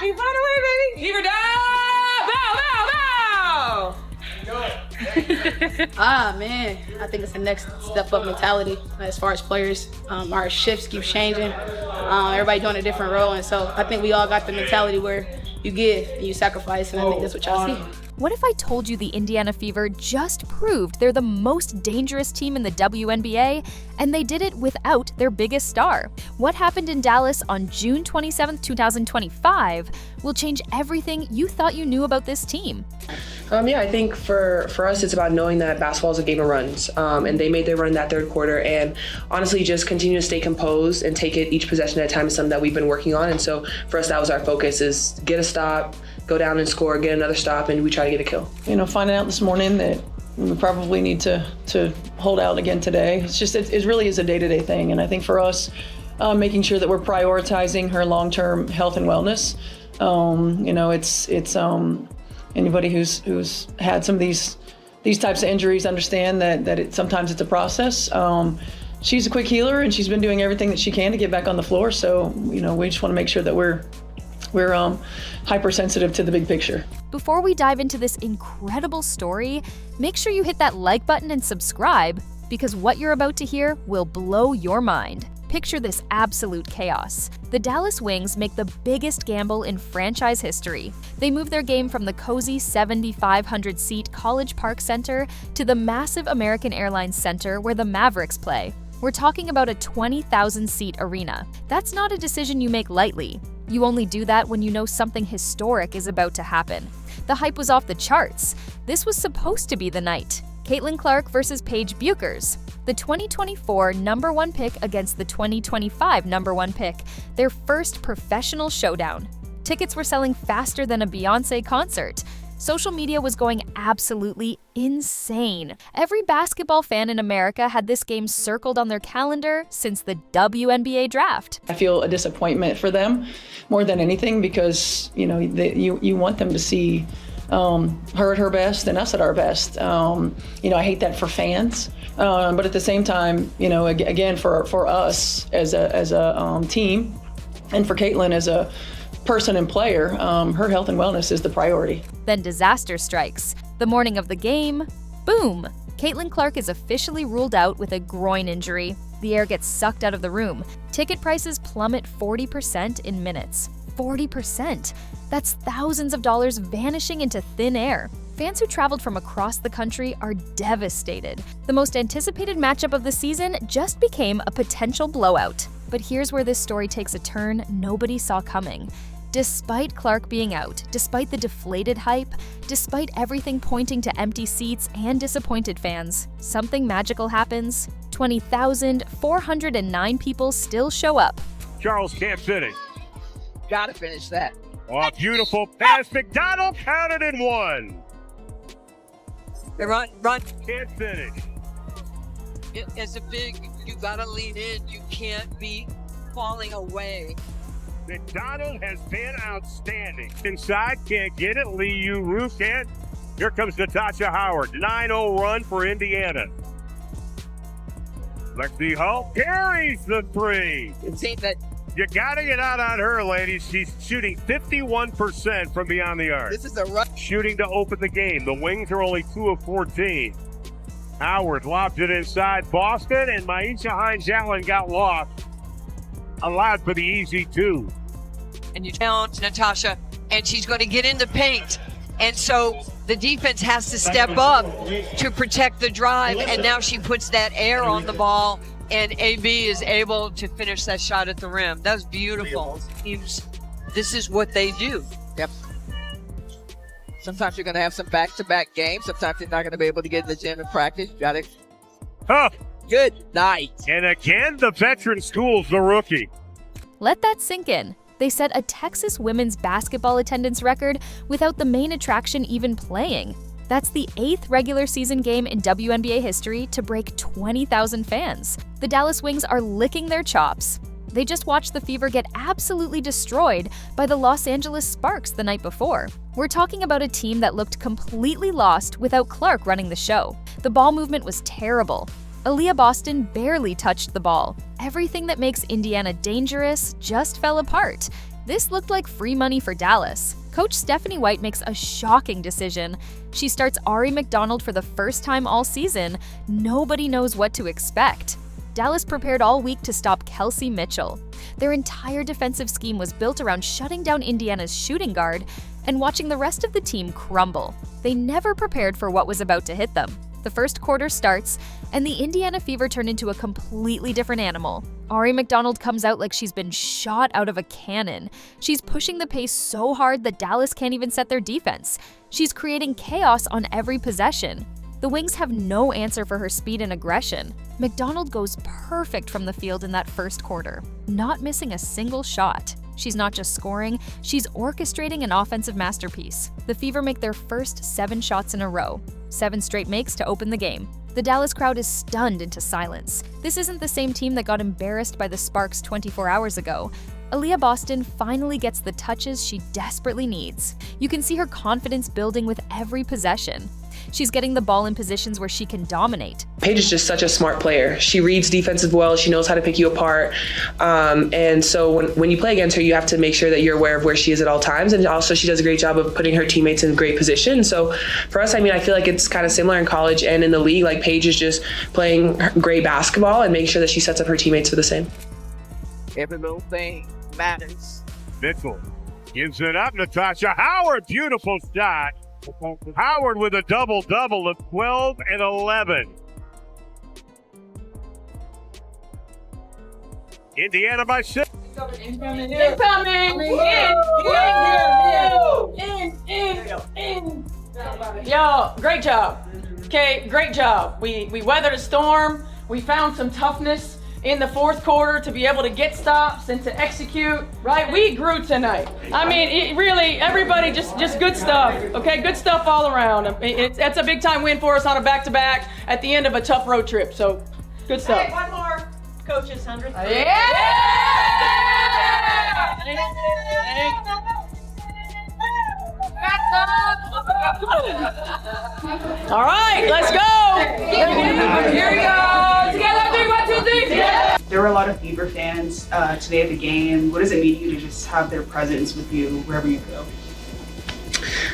You find a way, baby. Fever down. Bow, bow, bow. Man, I think it's the next step up mentality as far as players. Our shifts keep changing. Everybody doing a different role, and so I think we all got the mentality where you give and you sacrifice, and I think that's what y'all see. What if I told you the Indiana Fever just proved they're the most dangerous team in the WNBA, and they did it without their biggest star? What happened in Dallas on June 27, 2025 will change everything you thought you knew about this team. I think for us, it's about knowing that basketball is a game of runs, and they made their run that third quarter, and honestly, just continue to stay composed and take it each possession at a time is something that we've been working on, and so for us, that was our focus, is get a stop, go down and score, get another stop, and we try to get a kill. Finding out this morning that we probably need to hold out again today, it really is a day-to-day thing, and I think for us, making sure that we're prioritizing her long-term health and wellness. Anybody who's had some of these types of injuries understand that sometimes it's a process. She's a quick healer, and she's been doing everything that she can to get back on the floor. So, we just want to make sure that we're hypersensitive to the big picture. Before we dive into this incredible story, make sure you hit that like button and subscribe, because what you're about to hear will blow your mind. Picture this absolute chaos. The Dallas Wings make the biggest gamble in franchise history. They move their game from the cozy 7,500-seat College Park Center to the massive American Airlines Center where the Mavericks play. We're talking about a 20,000-seat arena. That's not a decision you make lightly. You only do that when you know something historic is about to happen. The hype was off the charts. This was supposed to be the night. Caitlyn Clark versus Paige Bueckers. The 2024 number 1 pick against the 2025 number 1 pick, their first professional showdown. Tickets were selling faster than a Beyoncé concert. Social media was going absolutely insane. Every basketball fan in America had this game circled on their calendar since the WNBA draft. I feel a disappointment for them more than anything, because you want them to see her at her best and us at our best. I hate that for fans, but at the same time, again, for us as a team, and for Caitlyn as a person and player, her health and wellness is the priority. Then disaster strikes. The morning of the game, boom! Caitlyn Clark is officially ruled out with a groin injury. The air gets sucked out of the room. Ticket prices plummet 40% in minutes. 40%! That's thousands of dollars vanishing into thin air. Fans who traveled from across the country are devastated. The most anticipated matchup of the season just became a potential blowout. But here's where this story takes a turn nobody saw coming. Despite Clark being out, despite the deflated hype, despite everything pointing to empty seats and disappointed fans, something magical happens. 20,409 people still show up. Charles can't finish. Gotta finish that. Oh, beautiful pass. McDonald counted in one. They run. Can't finish. It's a big, you gotta lean in. You can't be falling away. McDonald has been outstanding. Inside, can't get it. Lee Yu-Ru can't. Here comes Natasha Howard. 9-0 run for Indiana. Lexi Hull carries the three. See that. You gotta get out on her, ladies. She's shooting 51% from beyond the arc. This is a rush. Shooting to open the game. The Wings are only 2 of 14. Howard lobs it inside Boston, and Maisha Hines-Allen got lost. Allowed for the easy 2. And you challenge Natasha, and she's going to get in the paint. And so the defense has to step up to protect the drive, and now she puts that air on the ball, and AB is able to finish that shot at the rim. That was beautiful. This is what they do. Yep. Sometimes you're going to have some back-to-back games. Sometimes you're not going to be able to get in the gym and practice. You got it. Huh. Good night. And again, the veteran school's the rookie. Let that sink in. They set a Texas women's basketball attendance record without the main attraction even playing. That's the 8th regular season game in WNBA history to break 20,000 fans. The Dallas Wings are licking their chops. They just watched the Fever get absolutely destroyed by the Los Angeles Sparks the night before. We're talking about a team that looked completely lost without Clark running the show. The ball movement was terrible. Aaliyah Boston barely touched the ball. Everything that makes Indiana dangerous just fell apart. This looked like free money for Dallas. Coach Stephanie White makes a shocking decision. She starts Ari McDonald for the first time all season. Nobody knows what to expect. Dallas prepared all week to stop Kelsey Mitchell. Their entire defensive scheme was built around shutting down Indiana's shooting guard and watching the rest of the team crumble. They never prepared for what was about to hit them. The first quarter starts, and the Indiana Fever turn into a completely different animal. Ari McDonald comes out like she's been shot out of a cannon. She's pushing the pace so hard that Dallas can't even set their defense. She's creating chaos on every possession. The Wings have no answer for her speed and aggression. McDonald goes perfect from the field in that first quarter, not missing a single shot. She's not just scoring, she's orchestrating an offensive masterpiece. The Fever make their first 7 shots in a row, 7 straight makes to open the game. The Dallas crowd is stunned into silence. This isn't the same team that got embarrassed by the Sparks 24 hours ago. Aaliyah Boston finally gets the touches she desperately needs. You can see her confidence building with every possession. She's getting the ball in positions where she can dominate. Paige is just such a smart player. She reads defensive well. She knows how to pick you apart. And so when you play against her, you have to make sure that you're aware of where she is at all times. And also she does a great job of putting her teammates in great position. So for us, I feel like it's kind of similar in college and in the league. Like Paige is just playing great basketball and making sure that she sets up her teammates for the same. Every little thing matters. Mitchell gives it up. Natasha Howard, beautiful shot. Howard with a double-double of 12 and 11. Indiana by 6. Incoming! In! Yo, great job. Okay, great job. We weathered a storm. We found some toughness in the fourth quarter to be able to get stops and to execute, right? We grew tonight. It really, everybody just good stuff, okay? Good stuff all around. That's a big time win for us on a back-to-back at the end of a tough road trip, so good stuff. Hey, one more. Coach's 100th. All right, let's go. Here we go. Together, 3, 1, 2, 3. There were a lot of Fever fans today at the game. What does it mean to you to just have their presence with you wherever you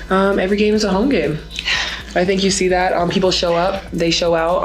go? Every game is a home game. I think you see that. People show up, they show out.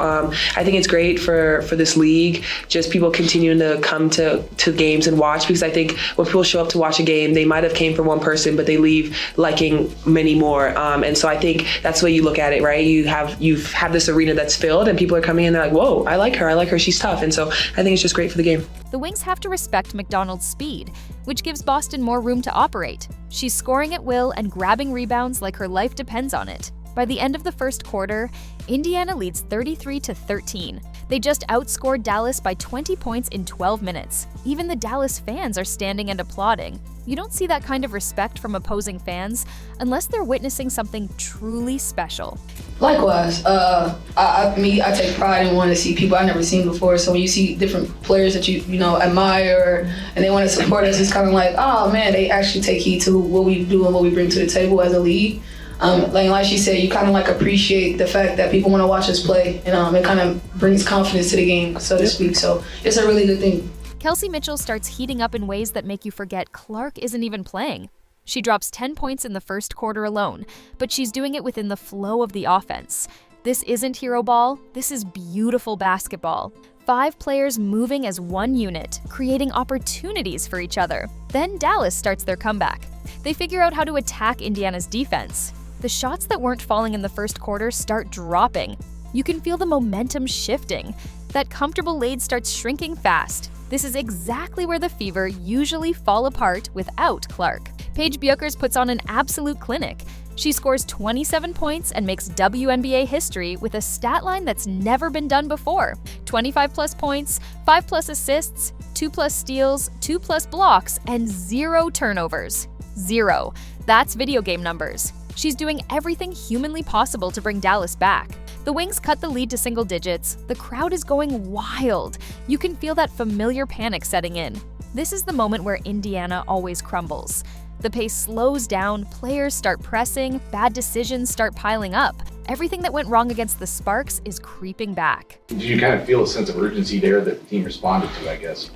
I think it's great for this league, just people continuing to come to games and watch, because I think when people show up to watch a game, they might have came for one person, but they leave liking many more. And so I think that's the way you look at it, right? You've had this arena that's filled and people are coming in, they're like, whoa, I like her, she's tough. And so I think it's just great for the game. The Wings have to respect McDonald's speed, which gives Boston more room to operate. She's scoring at will and grabbing rebounds like her life depends on it. By the end of the first quarter, Indiana leads 33-13. They just outscored Dallas by 20 points in 12 minutes. Even the Dallas fans are standing and applauding. You don't see that kind of respect from opposing fans unless they're witnessing something truly special. Likewise, I take pride in wanting to see people I've never seen before. So when you see different players that you admire and they want to support us, it's kind of like, oh man, they actually take heed to what we do and what we bring to the table as a league. Like she said, you kind of appreciate the fact that people want to watch us play, and it kind of brings confidence to the game, so to speak. So it's a really good thing. Kelsey Mitchell starts heating up in ways that make you forget Clark isn't even playing. She drops 10 points in the first quarter alone, but she's doing it within the flow of the offense. This isn't hero ball, this is beautiful basketball. 5 players moving as one unit, creating opportunities for each other. Then Dallas starts their comeback. They figure out how to attack Indiana's defense. The shots that weren't falling in the first quarter start dropping. You can feel the momentum shifting. That comfortable lead starts shrinking fast. This is exactly where the Fever usually fall apart without Clark. Paige Bueckers puts on an absolute clinic. She scores 27 points and makes WNBA history with a stat line that's never been done before. 25+ points, 5+ assists, 2+ steals, 2+ blocks, and 0 turnovers. 0. That's video game numbers. She's doing everything humanly possible to bring Dallas back. The Wings cut the lead to single digits. The crowd is going wild. You can feel that familiar panic setting in. This is the moment where Indiana always crumbles. The pace slows down, players start pressing, bad decisions start piling up. Everything that went wrong against the Sparks is creeping back. Did you kind of feel a sense of urgency there that the team responded to, I guess?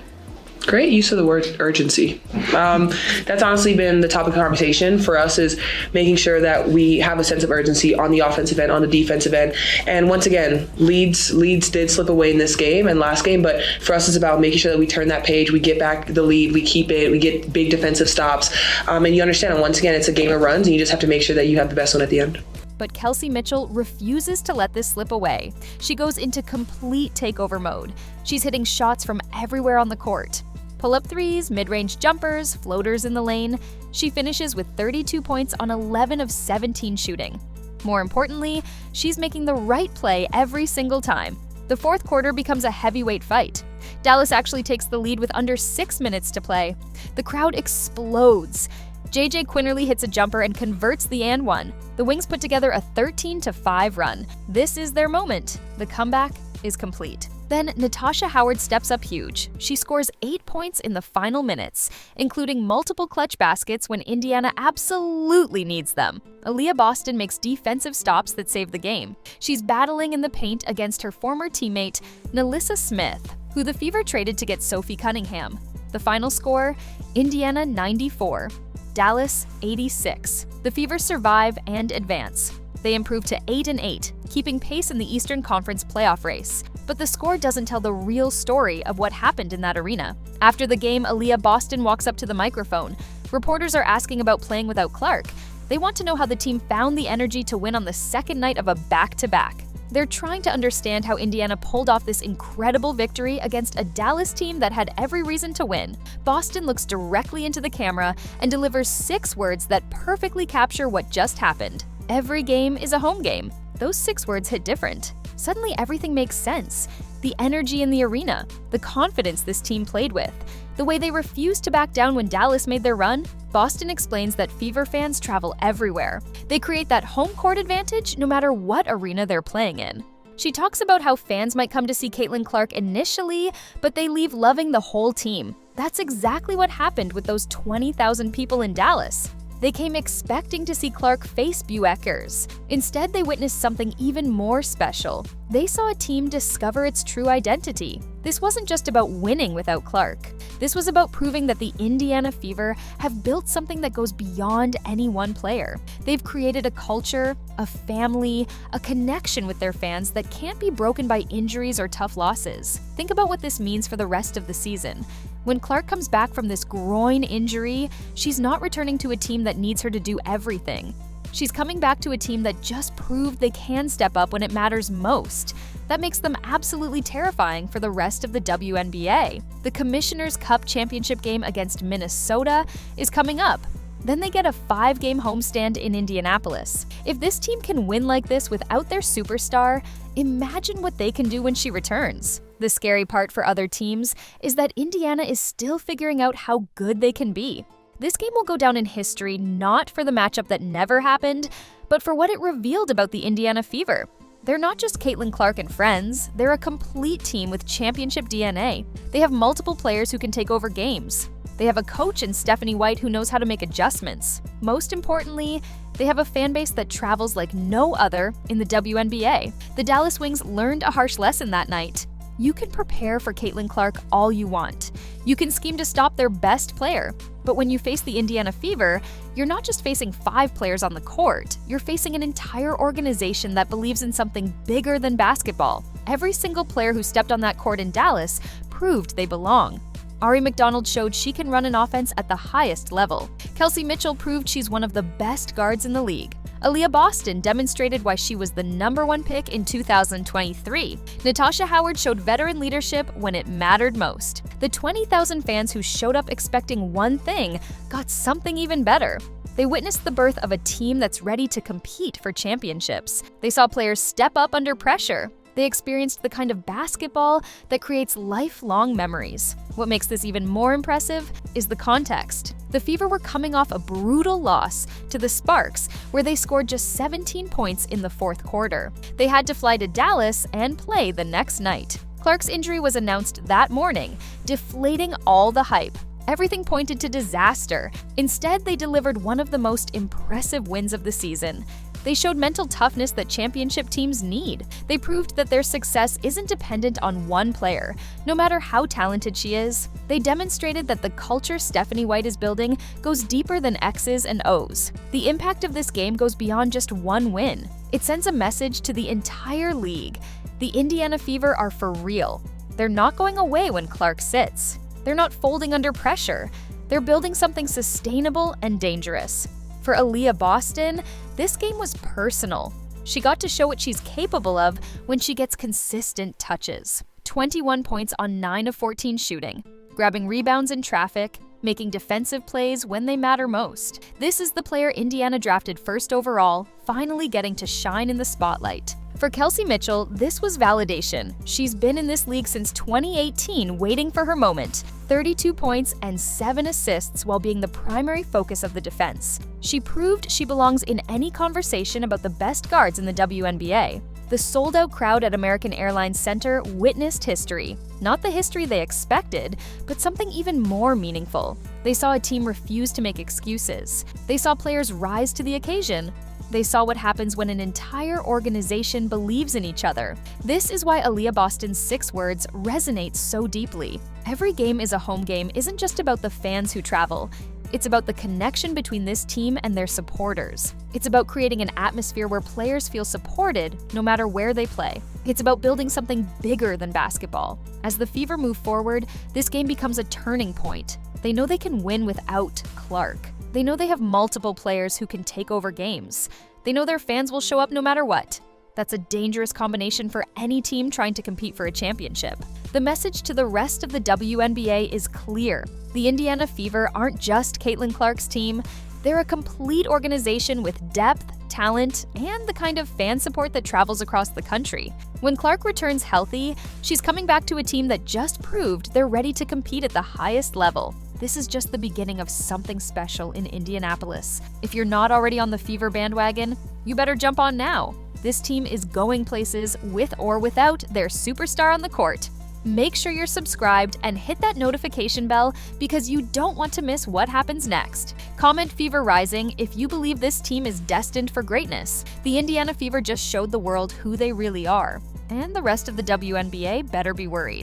Great use of the word urgency. That's honestly been the topic of conversation for us, is making sure that we have a sense of urgency on the offensive end, on the defensive end. And once again, leads did slip away in this game and last game, but for us it's about making sure that we turn that page, we get back the lead, we keep it, we get big defensive stops. And you understand, and once again, it's a game of runs, and you just have to make sure that you have the best one at the end. But Kelsey Mitchell refuses to let this slip away. She goes into complete takeover mode. She's hitting shots from everywhere on the court. Pull-up threes, mid-range jumpers, floaters in the lane. She finishes with 32 points on 11 of 17 shooting. More importantly, she's making the right play every single time. The fourth quarter becomes a heavyweight fight. Dallas actually takes the lead with under 6 minutes to play. The crowd explodes. JJ Quinterly hits a jumper and converts the and one. The Wings put together a 13-5 run. This is their moment. The comeback is complete. Then Natasha Howard steps up huge. She scores 8 points in the final minutes, including multiple clutch baskets when Indiana absolutely needs them. Aaliyah Boston makes defensive stops that save the game. She's battling in the paint against her former teammate, Nalissa Smith, who the Fever traded to get Sophie Cunningham. The final score, Indiana 94, Dallas 86. The Fever survive and advance. They improve to 8-8, keeping pace in the Eastern Conference playoff race. But the score doesn't tell the real story of what happened in that arena. After the game, Aaliyah Boston walks up to the microphone. Reporters are asking about playing without Clark. They want to know how the team found the energy to win on the second night of a back-to-back. They're trying to understand how Indiana pulled off this incredible victory against a Dallas team that had every reason to win. Boston looks directly into the camera and delivers 6 words that perfectly capture what just happened. Every game is a home game. Those 6 words hit different. Suddenly everything makes sense. The energy in the arena, the confidence this team played with, the way they refused to back down when Dallas made their run. Boston explains that Fever fans travel everywhere. They create that home court advantage no matter what arena they're playing in. She talks about how fans might come to see Caitlyn Clark initially, but they leave loving the whole team. That's exactly what happened with those 20,000 people in Dallas. They came expecting to see Clark face Bueckers. Instead, they witnessed something even more special. They saw a team discover its true identity. This wasn't just about winning without Clark. This was about proving that the Indiana Fever have built something that goes beyond any one player. They've created a culture, a family, a connection with their fans that can't be broken by injuries or tough losses. Think about what this means for the rest of the season. When Clark comes back from this groin injury, she's not returning to a team that needs her to do everything. She's coming back to a team that just proved they can step up when it matters most. That makes them absolutely terrifying for the rest of the WNBA. The Commissioner's Cup championship game against Minnesota is coming up. Then they get a 5-game homestand in Indianapolis. If this team can win like this without their superstar, imagine what they can do when she returns. The scary part for other teams is that Indiana is still figuring out how good they can be. This game will go down in history not for the matchup that never happened, but for what it revealed about the Indiana Fever. They're not just Caitlyn Clark and friends, they're a complete team with championship DNA. They have multiple players who can take over games. They have a coach in Stephanie White who knows how to make adjustments. Most importantly, they have a fan base that travels like no other in the WNBA. The Dallas Wings learned a harsh lesson that night. You can prepare for Caitlyn Clark all you want. You can scheme to stop their best player. But when you face the Indiana Fever, you're not just facing 5 players on the court, you're facing an entire organization that believes in something bigger than basketball. Every single player who stepped on that court in Dallas proved they belong. Ari McDonald showed she can run an offense at the highest level. Kelsey Mitchell proved she's one of the best guards in the league. Aaliyah Boston demonstrated why she was the #1 pick in 2023. Natasha Howard showed veteran leadership when it mattered most. The 20,000 fans who showed up expecting one thing got something even better. They witnessed the birth of a team that's ready to compete for championships. They saw players step up under pressure. They experienced the kind of basketball that creates lifelong memories. What makes this even more impressive is the context. The Fever were coming off a brutal loss to the Sparks, where they scored just 17 points in the fourth quarter. They had to fly to Dallas and play the next night. Clark's injury was announced that morning, deflating all the hype. Everything pointed to disaster. Instead, they delivered one of the most impressive wins of the season. They showed mental toughness that championship teams need. They proved that their success isn't dependent on one player, no matter how talented she is. They demonstrated that the culture Stephanie White is building goes deeper than X's and O's. The impact of this game goes beyond just one win. It sends a message to the entire league. The Indiana Fever are for real. They're not going away when Clark sits. They're not folding under pressure. They're building something sustainable and dangerous. For Aaliyah Boston, this game was personal. She got to show what she's capable of when she gets consistent touches. 21 points on 9 of 14 shooting, grabbing rebounds in traffic, making defensive plays when they matter most. This is the player Indiana drafted first overall, finally getting to shine in the spotlight. For Kelsey Mitchell, this was validation. She's been in this league since 2018, waiting for her moment. 32 points and 7 assists while being the primary focus of the defense. She proved she belongs in any conversation about the best guards in the WNBA. The sold-out crowd at American Airlines Center witnessed history. Not the history they expected, but something even more meaningful. They saw a team refuse to make excuses. They saw players rise to the occasion. They saw what happens when an entire organization believes in each other. This is why Aaliyah Boston's 6 words resonate so deeply. Every game is a home game isn't just about the fans who travel. It's about the connection between this team and their supporters. It's about creating an atmosphere where players feel supported no matter where they play. It's about building something bigger than basketball. As the Fever move forward, this game becomes a turning point. They know they can win without Clark. They know they have multiple players who can take over games. They know their fans will show up no matter what. That's a dangerous combination for any team trying to compete for a championship. The message to the rest of the WNBA is clear. The Indiana Fever aren't just Caitlyn Clark's team. They're a complete organization with depth, talent, and the kind of fan support that travels across the country. When Clark returns healthy, she's coming back to a team that just proved they're ready to compete at the highest level. This is just the beginning of something special in Indianapolis. If you're not already on the Fever bandwagon, you better jump on now. This team is going places with or without their superstar on the court. Make sure you're subscribed and hit that notification bell because you don't want to miss what happens next. Comment Fever Rising if you believe this team is destined for greatness. The Indiana Fever just showed the world who they really are. And the rest of the WNBA better be worried.